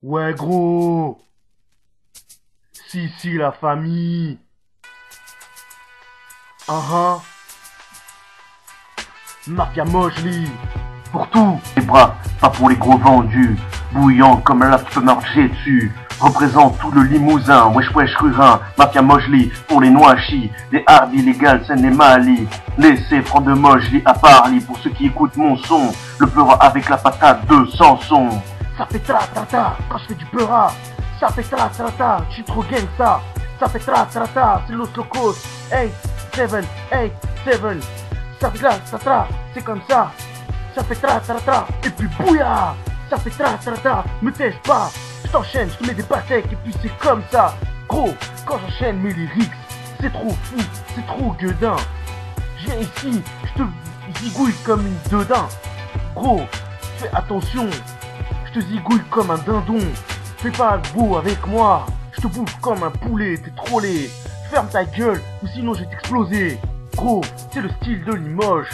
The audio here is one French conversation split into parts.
Ouais gros, si la famille. Uh-huh. Mafia Mojli. Pour tout, les bras, pas pour les gros vendus. Bouillant comme un lave qui peut marcher dessus. Représente tout le Limousin, wesh wesh rurin, Mafia Mojli, pour les noachis, les hardes illégales, scène les Mali. Laissez francs de Mojli à Paris, pour ceux qui écoutent mon son. Le pleura avec la patate de Samson. Ça fait tra-tra-ta quand je fais du peura. Ça fait tra-tra-ta, je suis trop gang ça. Ça fait tra-tra-ta, c'est Los Locos. 8, 7, 8, 7. Ça fait tra-tra-ta, c'est comme ça. Ça fait tra-tra-ta, et puis bouya. Ça fait tra-tra-ta, me teste pas. Je t'enchaîne, je te mets des pâtecs, et puis c'est comme ça. Gros, quand j'enchaîne mes lyrics, c'est trop fou, c'est trop gueudin. Je viens ici, je te zigouille comme une dedin. Gros, fais attention. Je te zigouille comme un dindon. Fais pas beau avec moi. Je te bouffe comme un poulet, t'es trollé. Ferme ta gueule, ou sinon je vais t'exploser. Gros, c'est le style de Limoges.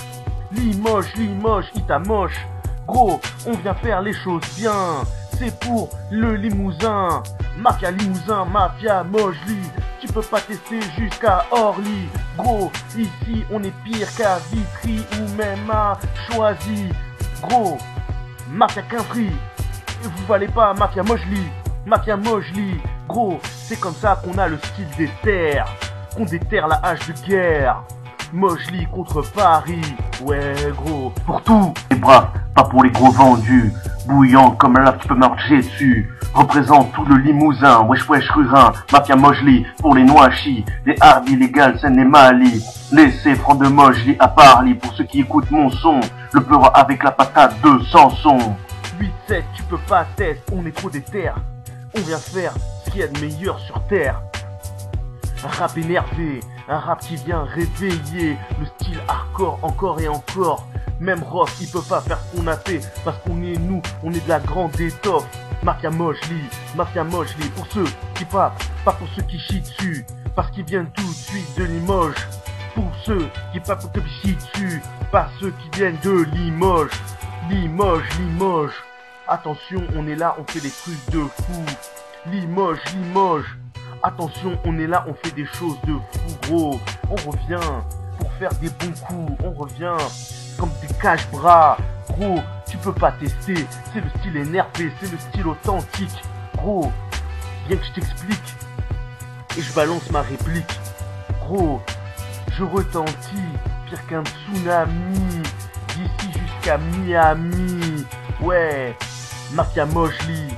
Limoges, il t'a moche. Gros, on vient faire les choses bien. C'est pour le Limousin. Mafia Limousin, Mafia Mojli. Tu peux pas tester jusqu'à Orly. Gros, ici on est pire qu'à Vitry ou même à Choisy. Gros, Mafia Quintry. Vous valez pas Mafia Mojli. Mafia Mojli. Gros, c'est comme ça qu'on a le style des terres. Qu'on déterre la hache de guerre. Mojli contre Paris. Ouais gros. Pour tout, les bras, pas pour les gros vendus. Bouillant comme un lave qui peut marcher dessus. Représente tout le Limousin, wesh wesh rurin, Mafia Mojli, pour les noachis, les hardes illégales, scène les Mali. Laissez francs de Mojli à Paris, pour ceux qui écoutent mon son. Le pleura avec la patate de Samson. 8-7, tu peux pas tester, on est trop déter. On vient faire ce qu'il y a de meilleur sur terre. Un rap énervé, un rap qui vient réveiller le style hardcore encore et encore. Même Ross, il peut pas faire ce qu'on a fait parce qu'on est nous, on est de la grande étoffe. Mafia Mojli, pour ceux qui pas pour ceux qui chient dessus, parce qu'ils viennent tout de suite de Limoges. Pour ceux qui pas pour que chient dessus, pas ceux qui viennent de Limoges. Limoges. Attention, on est là, on fait des trucs de fou. Limoges. Attention, on est là, on fait des choses de fou, gros. On revient pour faire des bons coups. On revient comme des cache-bras. Gros, tu peux pas tester. C'est le style énervé, c'est le style authentique. Gros, bien que je t'explique. Et je balance ma réplique. Gros, je retentis pire qu'un tsunami. D'ici jusqu'à Miami. Ouais, Mafia Mojli.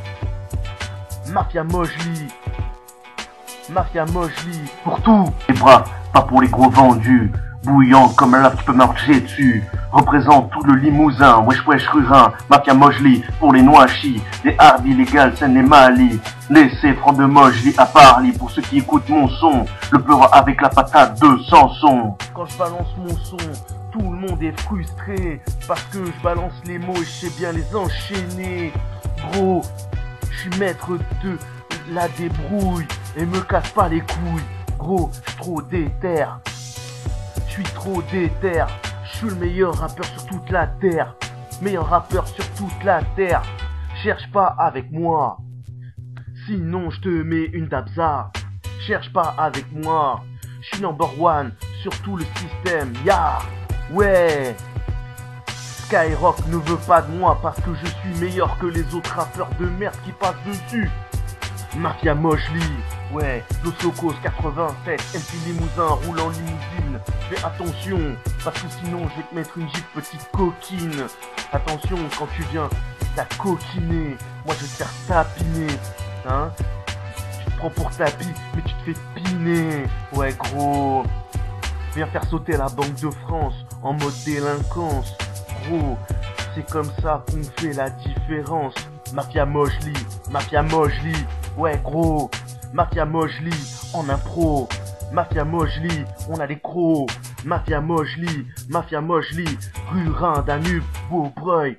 Pour tout, les bras, pas pour les gros vendus. Bouillant comme un lave qui peut marcher dessus. Représente tout le Limousin, wesh wesh rurin, Mafia Mojli, pour les noachis, les hardes illégales, scène les Mali. Laissez francs de Mojli à Paris, pour ceux qui écoutent mon son. Le pleura avec la patate de Samson. Quand je balance mon son, tout le monde est frustré parce que je balance les mots et je sais bien les enchaîner. Gros, je suis maître de la débrouille et me casse pas les couilles. Gros, je suis trop déter. Je suis le meilleur rappeur sur toute la terre. Cherche pas avec moi. Sinon je te mets une dabza. Cherche pas avec moi. Je suis number one sur tout le système. Ouais. Skyrock ne veut pas de moi parce que je suis meilleur que les autres rappeurs de merde qui passent dessus. Mafia Mojli, ouais, Los Locos 87, MC Limousin, roule en limousine. Fais attention, parce que sinon je vais te mettre une gifle petite coquine. Attention, quand tu viens t'as coquiné, moi je vais te faire tapiner. Hein? Tu te prends pour tapis, mais tu te fais piner. Ouais gros, viens faire sauter la Banque de France en mode délinquance. Gros, c'est comme ça qu'on fait la différence. Mafia Mojli. Ouais gros, Mafia Mojli en impro. Mafia Mojli, on a les crocs. Mafia Mojli, Rurin, Danube, Beaubreuil,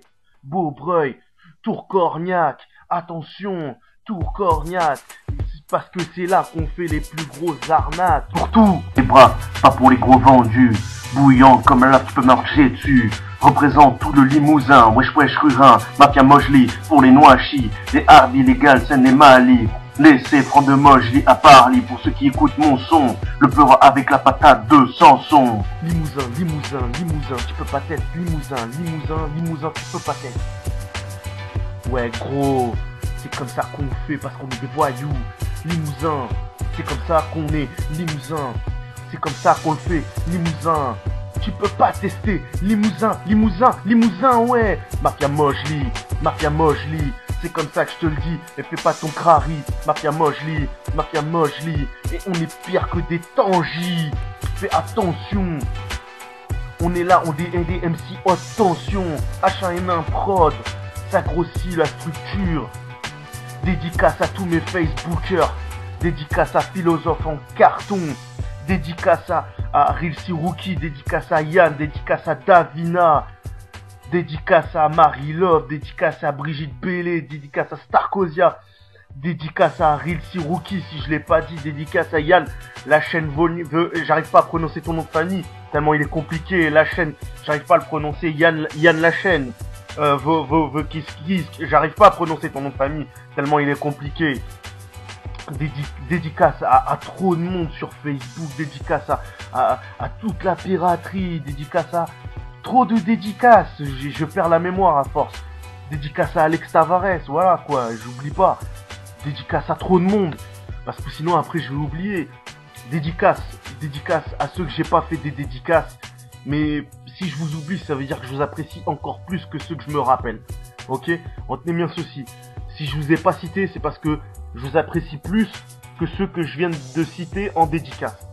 Tourcorniac. Attention, Tourcorniac. parce que c'est là qu'on fait les plus grosses arnaques. Pour tout, les bras, pas pour les gros vendus. Bouillant comme un lave, tu peux marcher dessus. Représente tout le Limousin, wesh wesh rurin, mafia Mojli, pour les Noachis, les Hardy illégales, Seine et Mali. Laissez francs de Mojli à Paris pour ceux qui écoutent mon son. Le peur avec la patate de Samson. Limousin, Limousin, Limousin, tu peux pas t'être. Limousin, Limousin, Limousin, tu peux pas t'être. Ouais gros, c'est comme ça qu'on fait parce qu'on est des voyous. Limousin, c'est comme ça qu'on est. Limousin, c'est comme ça qu'on le fait. Limousin, tu peux pas tester. Limousin, Limousin, Limousin, ouais. Mafia Mojli, Mafia Mojli. C'est comme ça que je te le dis, et fais pas ton crari. Mafia Mojli, Mafia Mojli. Et on est pire que des tangis. Fais attention. On est là, on est des MC haute tension. H1N1 prod. Ça grossit la structure. Dédicace à tous mes Facebookers. Dédicace à Philosophe en carton. Dédicace à Rilsi Rookie. Dédicace à Yann. Dédicace à Davina. Dédicace à Marie Love. Dédicace à Brigitte Bellé. Dédicace à Starkozia. Dédicace à Rilsi Rookie si je l'ai pas dit. Dédicace à Yann. La chaîne j'arrive pas à prononcer ton nom de famille tellement il est compliqué. La chaîne, j'arrive pas à le prononcer. Yann la chaîne. J'arrive pas à prononcer ton nom de famille tellement il est compliqué. Dédicace à trop de monde sur Facebook. Dédicace à toute la piraterie. Dédicace à trop de dédicaces. Je perds la mémoire à force. Dédicace à Alex Tavares. Voilà quoi, j'oublie pas. Dédicace à trop de monde parce que sinon après je vais oublier. Dédicace à ceux que j'ai pas fait des dédicaces. Mais si je vous oublie, ça veut dire que je vous apprécie encore plus que ceux que je me rappelle. Ok? Retenez bien ceci. Si je vous ai pas cité, c'est parce que je vous apprécie plus que ceux que je viens de citer en dédicace.